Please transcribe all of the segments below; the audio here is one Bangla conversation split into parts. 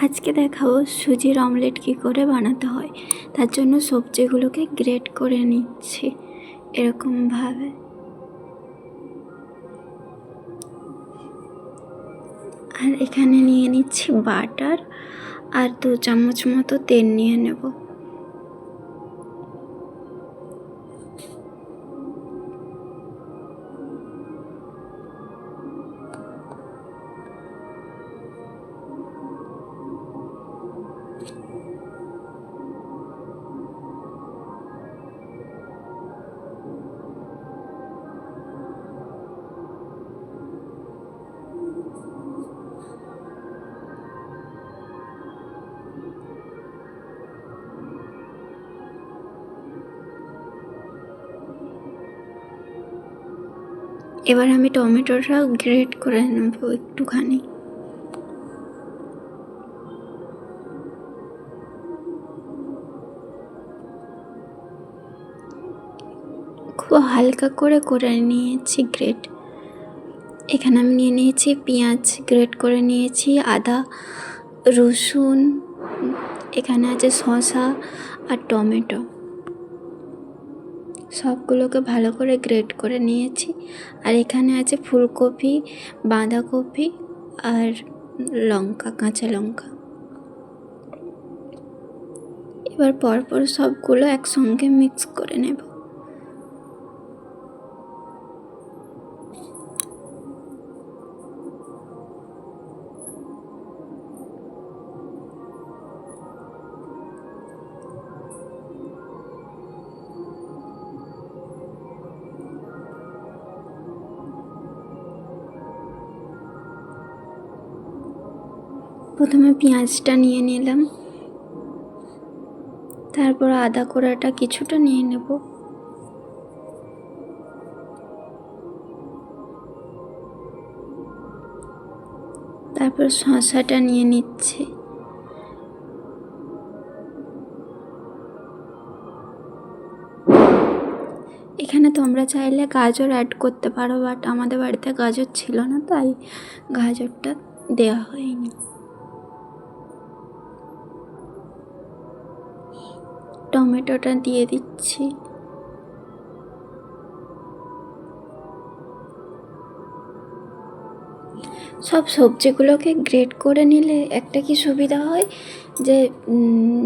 আজকে দেখাবো সুজির অমলেট কী করে বানাতে হয়। তার জন্য সবজিগুলোকে গ্রেট করে নিচ্ছি এরকমভাবে। আর এখানে নিয়ে নিচ্ছি বাটার আর 2 চামচ মতো তেল নিয়ে নেব। এবার আমি টমেটোটা গ্রেট করে নেব একটুখানি। খুব হালকা করে নিয়েছি গ্রেট। এখানে আমি নিয়ে নিয়েছি পেঁয়াজ গ্রেট করে নিয়েছি, আদা, রসুন, এখানে আছে শসা আর টমেটো। সবগুলোকে ভালো করে গ্রেট করে নিয়েছি। আর এখানে আছে ফুলকপি, বাঁধাকপি আর লঙ্কা, কাঁচা লঙ্কা। এবার পরপর সবগুলো একসঙ্গে মিক্স করে নেব। প্রথমে পেঁয়াজটা নিয়ে নিলাম, তারপর আদা কোড়াটা কিছুটা নিয়ে নেব। তারপর শসাটা নিয়ে নিচ্ছি। এখানে তোমরা চাইলে গাজর অ্যাড করতে পারো, বাট আমাদের বাড়িতে গাজর ছিল না, তাই গাজরটা দেওয়া হয়নি। টমেটোটা দিয়ে দিচ্ছি। সব সবজিগুলোকে গ্রেট করে নিলে একটা কি সুবিধা হয়, যে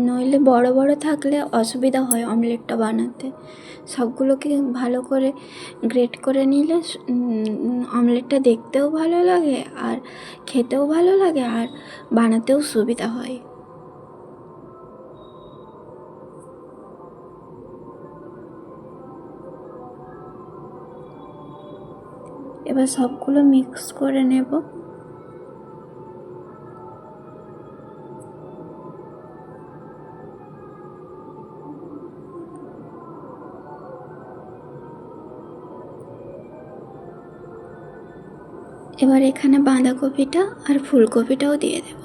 নইলে বড় বড় থাকলে অসুবিধা হয় অমলেটটা বানাতে। সবগুলোকে ভালো করে গ্রেট করে নিলে অমলেটটা দেখতেও ভালো লাগে আর খেতেও ভালো লাগে আর বানাতেও সুবিধা হয়। এবার সবগুলো মিক্স করে নেব। এবার এখানে বাঁধাকপিটা আর ফুলকপিটাও দিয়ে দেব।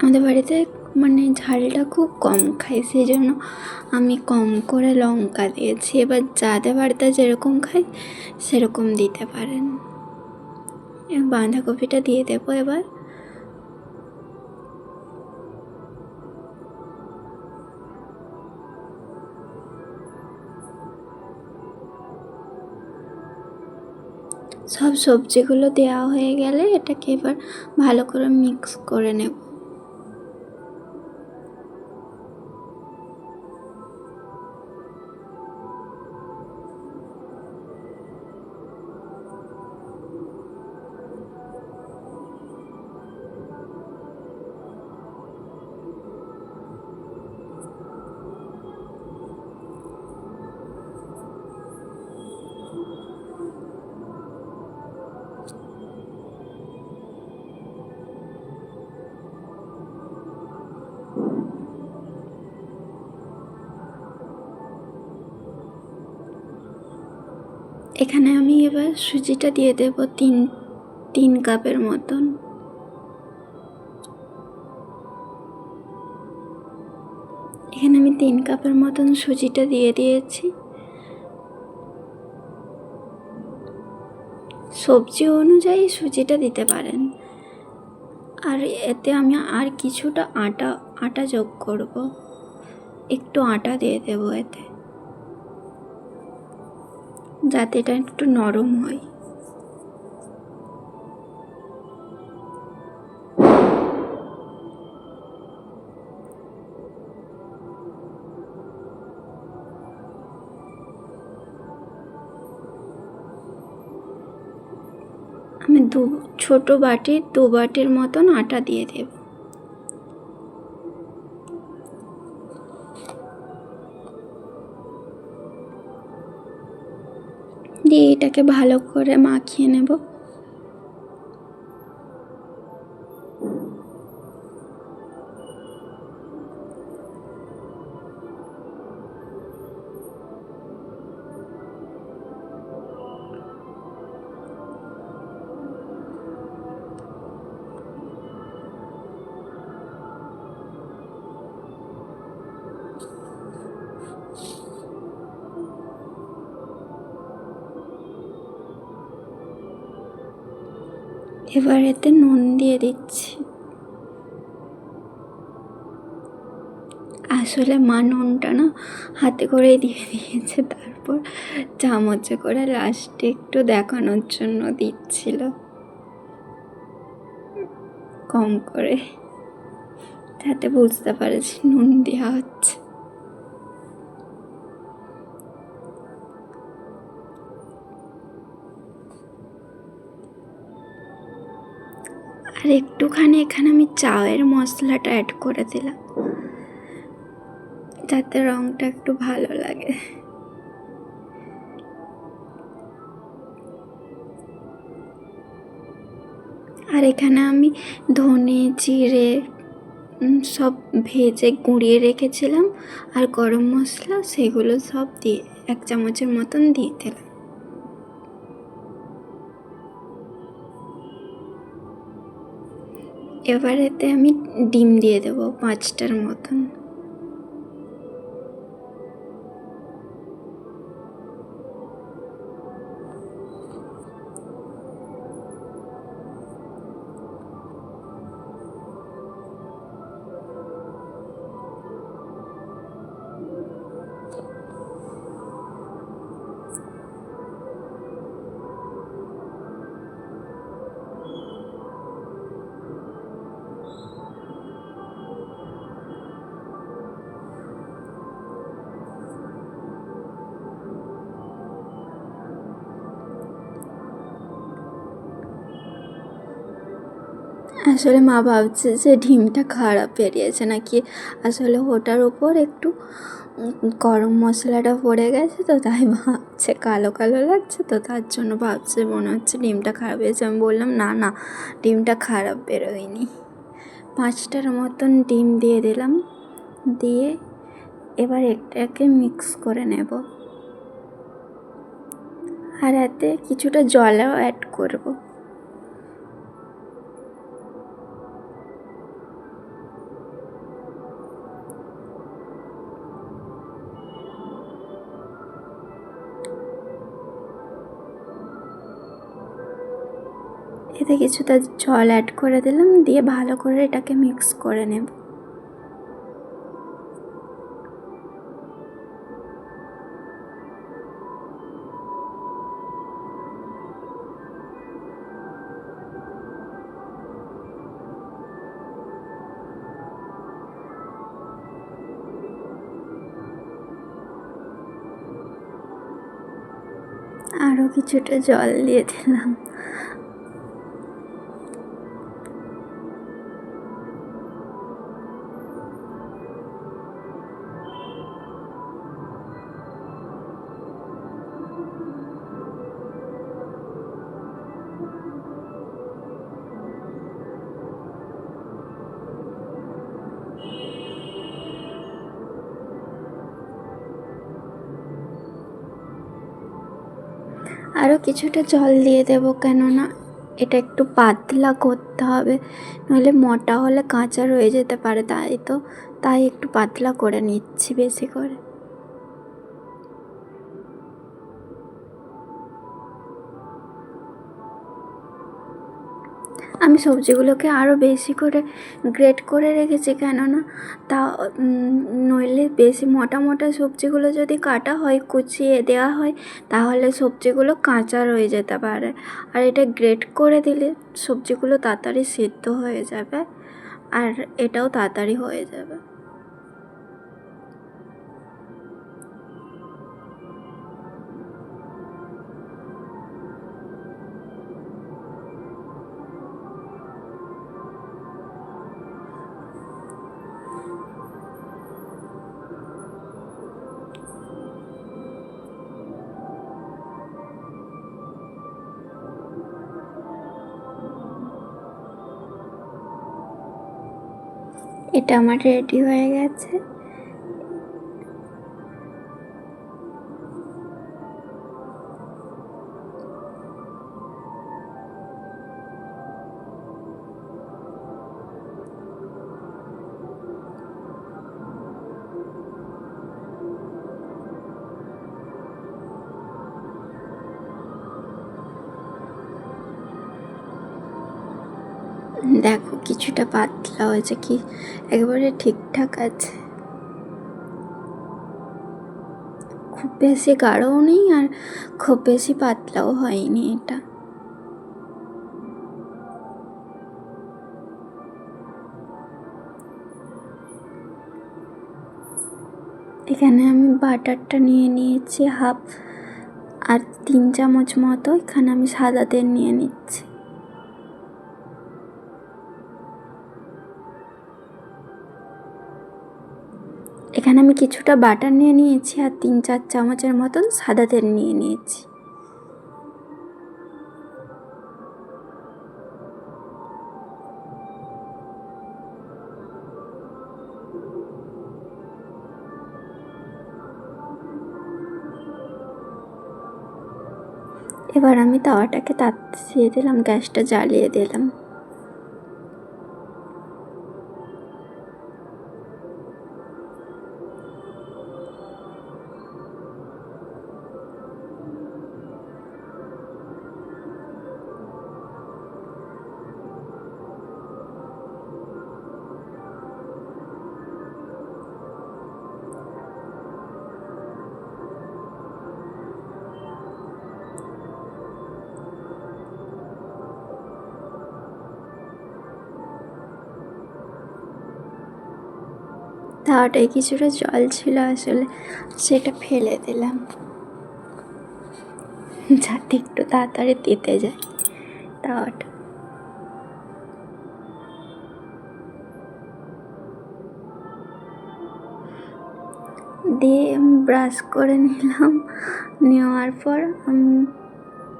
আমাদের বাড়িতে ঝালটা খুব কম খাই, সেই জন্য আমি কম করে লঙ্কা দিয়েছি। এবার যাদের বাড়িতে যেরকম খাই সেরকম দিতে পারেন। বাঁধাকপিটা দিয়ে দেবো এবার। সব সবজিগুলো দেওয়া হয়ে গেলে এটাকে এবার ভালো করে মিক্স করে নেব। এখানে আমি এবার সুজিটা দিয়ে দেব 3 কাপের মতন। এখানে আমি 3 কাপের মতন সুজিটা দিয়ে দিয়েছি। সবজি অনুযায়ী সুজিটা দিতে পারেন। আর এতে আমি আর কিছুটা আটা যোগ করব, একটু আটা দিয়ে দেবো এতে, যাতে এটা একটু নরম হয়। আমি ছোট বাটির 2 বাটির মতন আটা দিয়ে দেব। দিয়ে এটাকে ভালো করে মাখিয়ে নেব। এবার এতে নুন দিয়ে দিচ্ছি। আসলে মা নুনটা না হাতে করেই দিয়ে দিয়েছে, তারপর চামচে করে লাস্টে একটু দেখানোর জন্য দিচ্ছিল কম করে, যাতে বুঝতে পারে যে নুন দেওয়া হচ্ছে। আর একটুখানি এখানে আমি চায়ের মশলাটা অ্যাড করে দিলাম, যাতে রঙটা একটু ভালো লাগে। আর এখানে আমি ধনে জিরে সব ভেজে গুঁড়িয়ে রেখেছিলাম, আর গরম মশলা সেগুলো সব দিয়ে 1 চামচের মতন দিয়ে দিলাম। এবার এতে আমি ডিম দিয়ে দেবো 5টার মতন। আসলে মা ভাবছে যে ডিমটা খারাপ বেরিয়েছে নাকি, আসলে ওটার ওপর একটু গরম মশলাটা পড়ে গেছে, তো তাই ভাবছে কালো কালো লাগছে, তো তার জন্য ভাবছে মনে হচ্ছে ডিমটা খারাপ হয়েছে। আমি বললাম না না, ডিমটা খারাপ বেরোয়নি। 5টার মতন ডিম দিয়ে দিলাম, দিয়ে এবার এটাকে মিক্স করে নেব। আর এতে কিছুটা জলও অ্যাড করব। এতে কিছুটা জল অ্যাড করে দিলাম, দিয়ে ভালো করে এটাকে মিক্স করে নেব। আরও কিছুটা জল দিয়ে দিলাম। আরও কিছুটা জল দিয়ে দেবো, কেননা এটা একটু পাতলা করতে হবে, নইলে মোটা হলে কাঁচা রয়ে যেতে পারে, তাই একটু পাতলা করে নিচ্ছি বেশি করে। আমি সবজিগুলোকে আরও বেশি করে গ্রেট করে রেখেছি, কেননা তা নইলে বেশি মোটা মোটা সবজিগুলো যদি কাটা হয়, কুচিয়ে দেওয়া হয়, তাহলে সবজিগুলো কাঁচা রয়ে যেতে পারে। আর এটা গ্রেট করে দিলে সবজিগুলো তাড়াতাড়ি সিদ্ধ হয়ে যাবে, আর এটাও তাড়াতাড়ি হয়ে যাবে। এটা আমার রেডি হয়ে গেছে। দেখো কিছুটা পাতলা হয়েছে, কি একেবারে ঠিকঠাক আছে, খুব বেশি গাঢ়ও নেই আর খুব বেশি পাতলাও হয়নি এটা। এখানে আমি বাটারটা নিয়ে নিয়েছি হাফ, আর 3 চামচ মতো এখানে আমি সাদা তেল নিয়ে নিচ্ছি। এখানে আমি কিছুটা বাটার নিয়ে নিয়েছি আর 3-4 চামচের মতন সাদা তেল নিয়ে নিয়েছি। এবার আমি তাওয়াটাকে তাপতে দিয়ে দিলাম, গ্যাসটা জ্বালিয়ে দিলাম। তাওয়াটায় কিছুটা জল ছিল আসলে, সেটা ফেলে দিলাম যাতে একটু তাড়াতাড়ি তেতে যায় তাওয়াটা। দিয়ে ব্রাশ করে নিলাম, নেওয়ার পর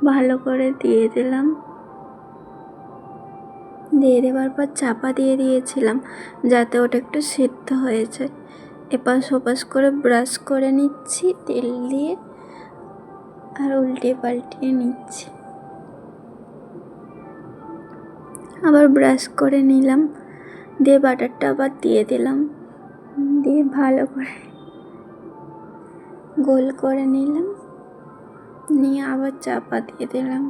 ভালো করে দিয়ে দিলাম। দিয়ে দেওয়ার পর চাপা দিয়ে দিয়েছিলাম যাতে ওটা একটু সিদ্ধ হয়েছে। এপাশ ওপাশ করে ব্রাশ করে নিচ্ছি তেল দিয়ে, আর উল্টে পাল্টিয়ে নিচ্ছি। আবার ব্রাশ করে নিলাম, দিয়ে বাটারটা আবার দিয়ে দিলাম, দিয়ে ভালো করে গোল করে নিলাম, নিয়ে আবার চাপা দিয়ে দিলাম।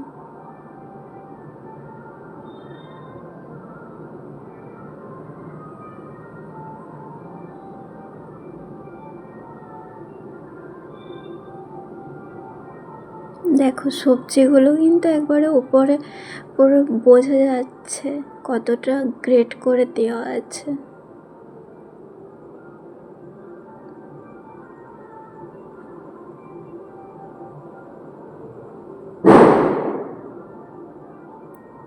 দেখো সবজিগুলো কিন্তু একবারে উপরে পুরো বোঝা যাচ্ছে কতটা গ্রেট করে দেওয়া আছে।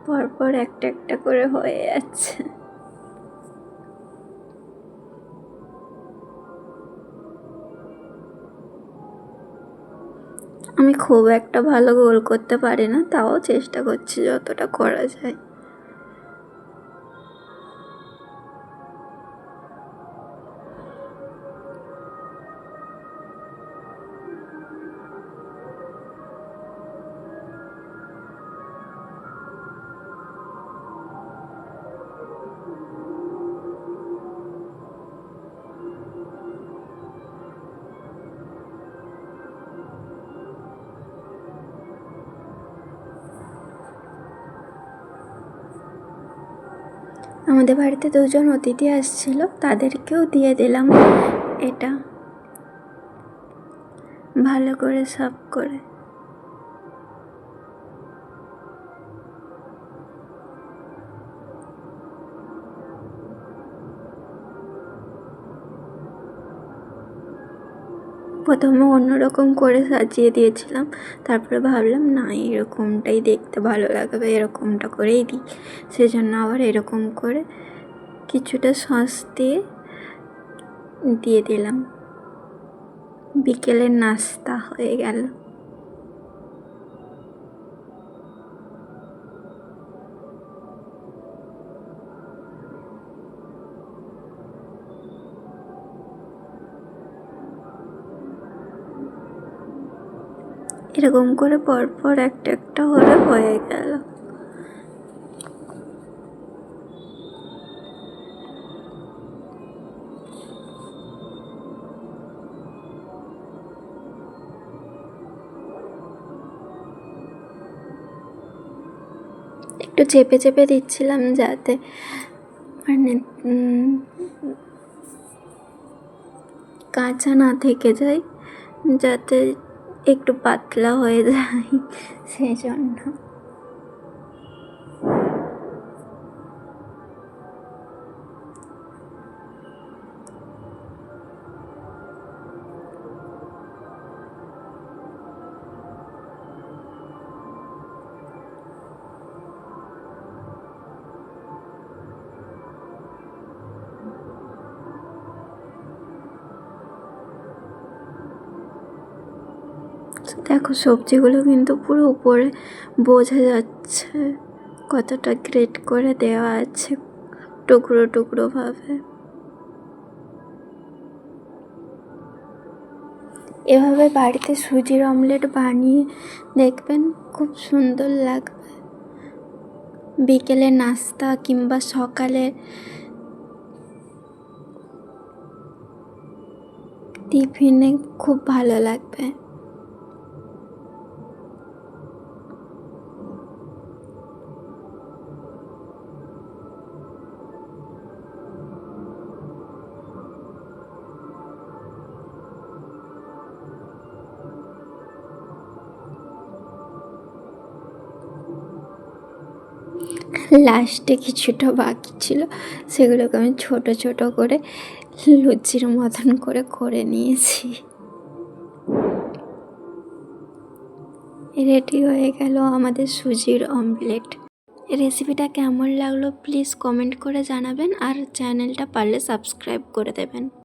পরপর একটা একটা করে হয়ে যাচ্ছে। আমি খুব একটা ভালো গোল করতে পারি না, তাও চেষ্টা করছি যতটা করা যায়। আমাদের বাড়িতে 2জন অতিথি আসছিল, তাদেরকেও দিয়ে দিলাম এটা ভালো করে সার্ভ করে। প্রথমে অন্যরকম করে সাজিয়ে দিয়েছিলাম, তারপরে ভাবলাম না এরকমটাই দেখতে ভালো লাগবে, এরকমটা করেই দিই। সেজন্য আবার এরকম করে কিছুটা সস দিয়ে দিলাম। বিকেলের নাস্তা হয়ে গেল। এরকম করে পরপর একটা একটা হয়ে গেল। একটু চেপে চেপে দিচ্ছিলাম যাতে মানে কাঁচা না থেকে যায়, যাতে একটু পাতলা হয়ে যায়, সেই জন্য। দেখো সবজিগুলো কিন্তু পুরো উপরে বোঝা যাচ্ছে কতটা গ্রেট করে দেওয়া আছে টুকরো টুকরো ভাবে। এভাবে বাড়িতে সুজির অমলেট বানিয়ে দেখবেন, খুব সুন্দর লাগবে। বিকেলে নাস্তা কিংবা সকালে টিফিনে খুব ভালো লাগবে। লাস্টে কিছুটা বাকি ছিল, সেগুলোকে আমি ছোট ছোট করে লুচির মতন করে নিয়েছি। রেডি হয়ে গেল আমাদের সুজির অমলেট। রেসিপিটা কেমন লাগলো প্লিজ কমেন্ট করে জানাবেন, আর চ্যানেলটা পারলে সাবস্ক্রাইব করে দেবেন।